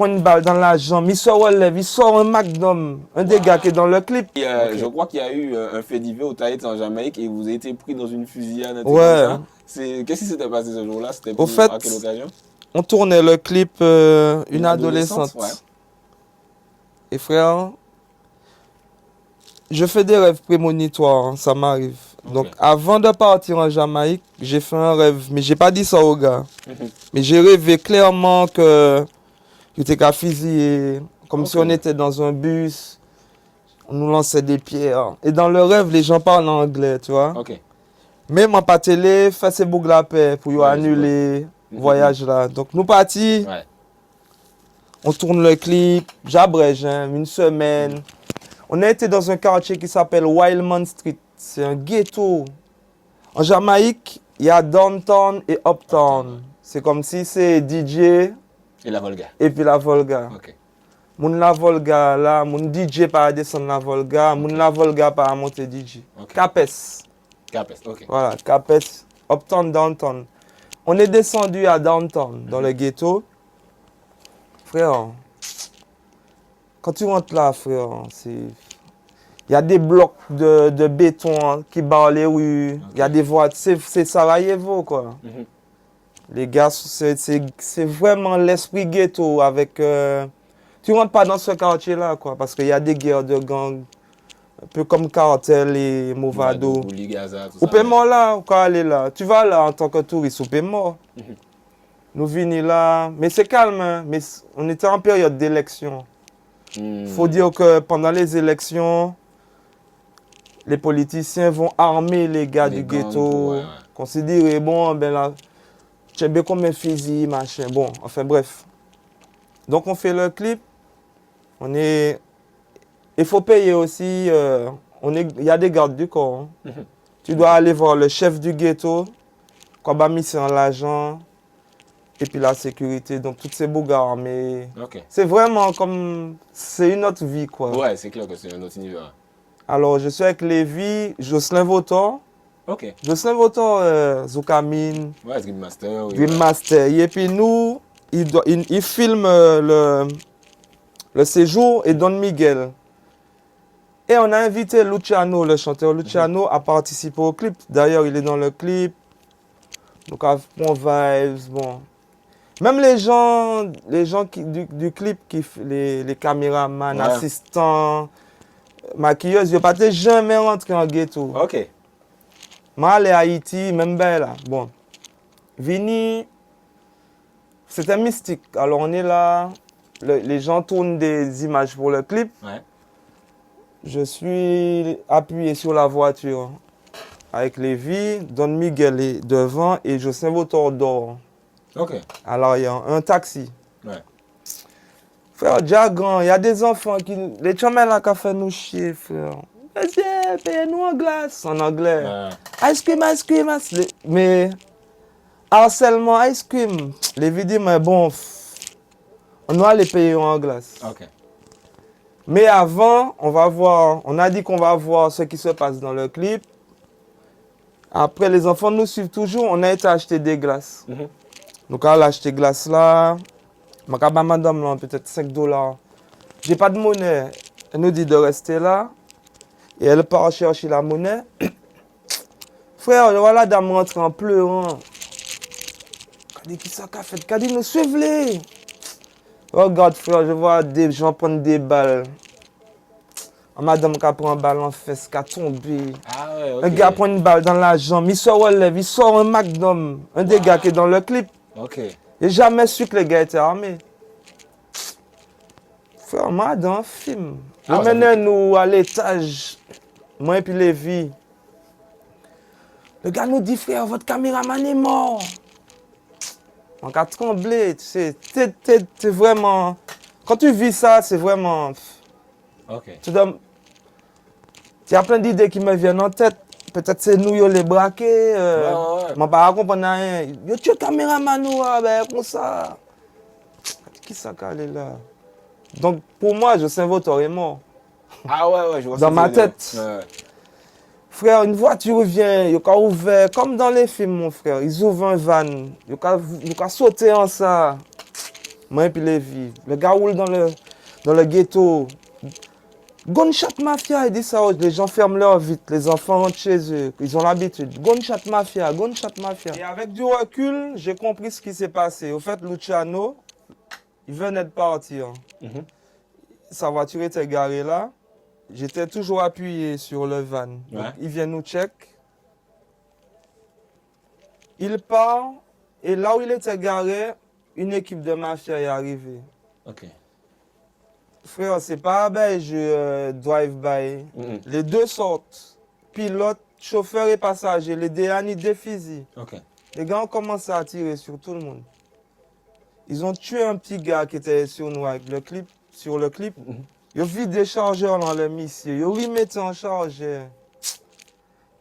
prend une balle dans la jambe, il se relève, il sort un magnum, un des gars qui est dans le clip. Et, je crois qu'il y a eu un fait divers au Tahiti en Jamaïque et vous avez été pris dans une fusillade. Un truc Ouais. comme ça. Qu'est-ce qui s'était passé ce jour-là? C'était Au fait, à quelle occasion? on tournait le clip Une adolescente. Ouais. Et frère, je fais des rêves prémonitoires, hein, ça m'arrive. Ok. Donc avant de partir en Jamaïque, j'ai fait un rêve, mais j'ai pas dit ça au gars. Mais j'ai rêvé clairement que j'étais qu'à fusiller, comme si on était dans un bus, on nous lançait des pierres. Et dans le rêve, les gens parlent en anglais, tu vois. Ok. Mais mon pas télé fait ses boucles la paix pour Ouais, annuler le voyage là. Donc nous partis, Ouais. on tourne le clip, j'abrège, hein, une semaine. On a été dans un quartier qui s'appelle Wildman Street. C'est un ghetto. En Jamaïque, il y a Downtown et Uptown. C'est comme si c'est DJ Et la Volga. et puis la Volga. Ok. Moun la Volga là, moun DJ pas descendre la Volga, moun la Volga pas monter DJ. Ok. Capes. Capes, ok. Voilà, Capes, Uptown, Downtown. On est descendu à Downtown, dans le ghetto. Frère, quand tu rentres là, frère, c'est... Il y a des blocs de béton hein, qui barrent les rues. Il y a des voitures. C'est Sarajevo, quoi. Les gars, c'est vraiment l'esprit ghetto avec... Tu rentres pas dans ce quartier-là, quoi, parce qu'il y a des guerres de gangs, un peu comme Cartel et Movado. Bouli, Gaza, tout Ou ça. peut mort là, ou quand aller là. Tu vas là en tant que touriste, ou peut mort. Nous venons là, mais c'est calme, hein, mais on était en période d'élection. Faut dire que pendant les élections, les politiciens vont armer les gars Les du gangs, ghetto, ouais. considérer, bon, ben là, tu sais comme un fusil, machin, bon, enfin bref. Donc on fait le clip, on est... Il faut payer aussi, il y a des gardes du corps. Hein. Tu dois aller voir le chef du ghetto, quoi mission l'agent, et puis la sécurité, donc toutes ces beaux gars armés. Ok. C'est vraiment comme, c'est une autre vie quoi. Ouais, c'est clair que c'est un autre univers. Alors je suis avec Lévi, Jocelyn Votor. Ok. Jocelyn Votor, Zoukamine, Ouais, Dream Master. Oui, Dream Master. Et puis nous, il filme le séjour et Don Miguel. Et on a invité Luciano, le chanteur Luciano, à participer au clip. D'ailleurs, il est dans le clip. Donc, bon vibes, bon. Même les gens du clip, les caméramans, Ouais. assistants, maquilleuses, je ne pas jamais rentré en ghetto. Ok. Moi, allé à Haïti, même ben là. Bon. Vini, c'était mystique. Alors, on est là. Les gens tournent des images pour le clip. Ouais. Je suis appuyé sur la voiture avec Lévi, Don Miguel est devant et Jocelyn Votor dort. Ok. Alors il y a un taxi. Ouais. Frère, déjà grand, il y a des enfants qui... Les chumels là qui fait nous chier, frère. Monsieur, payez-nous en glace, en anglais. Ice cream, ice cream, ice cream. Mais harcèlement, ice cream. Lévi dit, mais bon, on doit les payer en glace. Ok. Mais avant, on a dit qu'on va voir ce qui se passe dans le clip. Après, les enfants nous suivent toujours. On a été acheter des glaces. Donc, on a acheté des glaces là. Je vais madame là, peut-être $5. J'ai pas de monnaie. Elle nous dit de rester là. Et elle part chercher la monnaie. Frère, voilà, dame rentre en pleurant. Elle dit, qui ça qu'a fait? Elle dit, nous suivez-les. Regarde, frère, je vois des gens prendre des balles. Madame qui prend un balle en fesse, qui a tombé. Ah ouais, ok. Un gars prend une balle dans la jambe, il se relève, il sort un magnum. Un des gars qui est dans le clip. Ok. J'ai jamais su que les gars étaient armés. Frère, moi, dans un film. Je menais nous à l'étage, moi et puis Lévi. Le gars nous dit, frère, votre caméraman est mort. On a tremblé, tu sais. T'es vraiment... Quand tu vis ça, c'est vraiment... Ok. Il y a plein d'idées qui me viennent en tête. Peut-être c'est nous les braquer. Je ne pas comprendre rien. Yo, tu es caméraman ou comme ça. Qui ça qui est là? Donc pour moi, Jocelyn Votor est mort. Ah ouais, je vois ça. Dans ma tête. Ouais. Frère, une voiture vient, il a ouvert, comme dans les films, mon frère. Ils ouvrent un van. Ils ont sauté en ça. Moi et puis les filles. Le gars roule dans le ghetto. Gunshot Mafia, il dit ça, les gens ferment leur vitre, les enfants rentrent chez eux, ils ont l'habitude. Gunshot Mafia, Gunshot Mafia. Et avec du recul, j'ai compris ce qui s'est passé. Au fait, Luciano, il venait de partir. Sa voiture était garée là. J'étais toujours appuyé sur le van. Donc, il vient nous check. Il part, et là où il était garé, une équipe de mafia est arrivée. Ok. Frère, c'est pas un jeu drive-by. Les deux sortent. Pilote, chauffeur et passager. Les déani des fusils. Ok. Les gars ont commencé à tirer sur tout le monde. Ils ont tué un petit gars qui était sur nous avec le clip. Sur le clip. Ils ont vidé des chargeurs dans le missile. Ils ont remis en chargeur.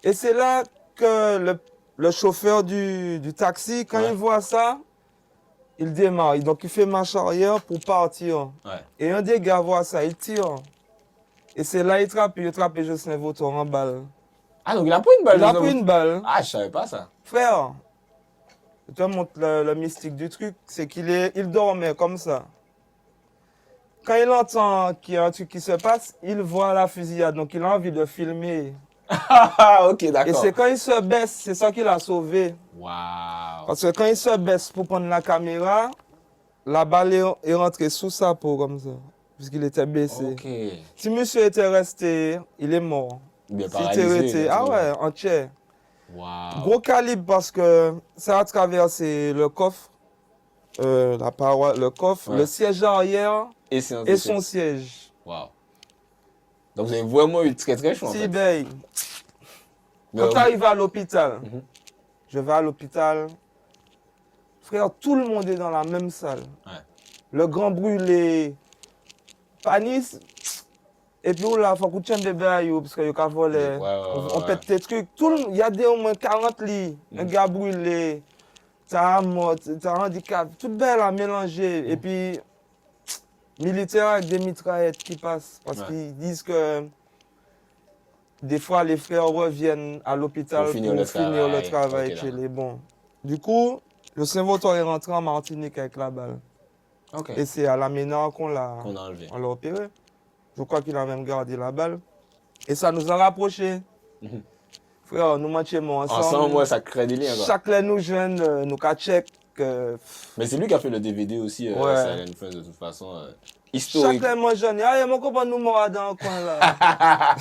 Et c'est là que le chauffeur du taxi, quand il voit ça, il démarre. Donc il fait marche arrière pour partir. Et un des gars voit ça, il tire. Et c'est là qu'il trappe Jocelyn Vautour en balle. Ah, donc il a pris une balle? Il a pris une balle. Ah, je savais pas ça. Frère, je te montre le mystique du truc, c'est il dormait comme ça. Quand il entend qu'il y a un truc qui se passe, il voit la fusillade, donc il a envie de filmer. Ah, ok, d'accord. Et c'est quand il se baisse, c'est ça qui l'a sauvé. Waouh. Parce que quand il se baisse pour prendre la caméra, la balle est rentrée sous sa peau comme ça, puisqu'il était baissé. Ok. Si monsieur était resté, il est mort. Bien S'il était resté, ah ouais, entier. Waouh. Gros calibre parce que ça a traversé le coffre, la paroi, le coffre, le siège arrière et son siège. Waouh. Donc vous avez vraiment eu très très chaud en fait. Ben, quand tu arrives à l'hôpital, je vais à l'hôpital, frère, tout le monde est dans la même salle. Le grand brûlé, Panis, et puis là, il faut que tu aies bébé, parce qu'il y a volé, on pète tes trucs. Il y a au moins 40 lits, un gars brûlé, t'as mort, t'as handicap, tout belle à mélanger. Et puis, militaires avec des mitraillettes qui passent, parce qu'ils disent que des fois, les frères reviennent à l'hôpital pour finir le travail chez les bons. Du coup, le Saint-Vautour est rentré en Martinique avec la balle. Et c'est à la Ménard qu'on l'a opéré. Je crois qu'il a même gardé la balle. Et ça nous a rapprochés. Frère, nous mangeons ensemble. Ensemble, ouais, ça crée des liens. Chaque fois nous jeunes, nous check. Mais c'est lui qui a fait le DVD aussi, Silent Friends, de toute façon. Historique. Chaque fois moi jeune, il y a mon copain nous mort dans le coin là.